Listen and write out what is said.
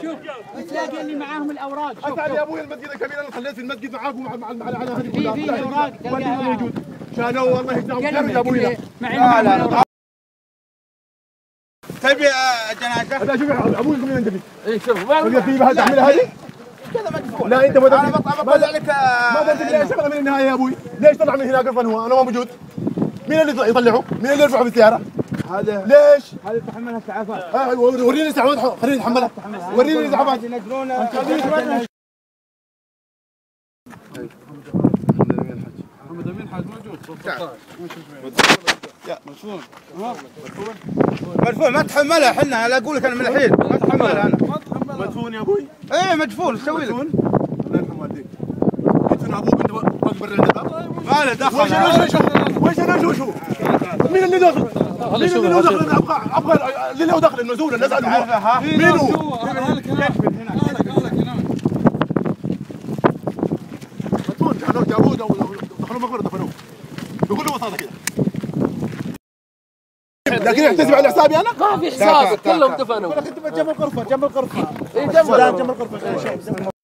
شوف تلاقي اللي معاهم الاوراق. اسال يا ابوي المسجد الكبير انا خليت في المسجد معاكم مع هذه كلها. في اوراق تلقاها موجود. كانوا والله يجزاهم خير يا ابوي. لا تبي جنازه؟ هذا شوف ابوي يقول لي انت اي شوف في بها تعملها هذه؟ كذا مدفون. لا انت ما انا بطلع لك ما درت لي شغله من النهايه يا ابوي. ليش طلع من هناك اصلا هو انا ما موجود؟ مين اللي يطلعه؟ مين اللي يرفعه بالسياره؟ هذا ليش؟ هذا تحملها اسعافات. وريني الاسعافات خليني اتحملها. وريني الاسعافات. ينقلونه محمد امين حاج موجود 16 مدفون مدفون ما تحملها احنا لا اقول لك انا من الحين ما تحملها انا مدفون يا ابوي؟ ايه مدفون ايش اسوي لك؟ الله يرحم والديك. يدفن ابوك انت واقف برا الباب؟ ما له دخل وش انا شو مين اللي داخل؟ مين اللي لو داخل؟ ابغى اللي لو داخل النزول نسال هو مين هو؟ مدفون كانوا جابوه دخلوا مقبره دفنوه بكل بساطه كذا. لكن يحتسب على حسابي انا؟ ما في حساب كلهم دفنوا. جنب الغرفه جنب الغرفه. جنب جنب الغرفه.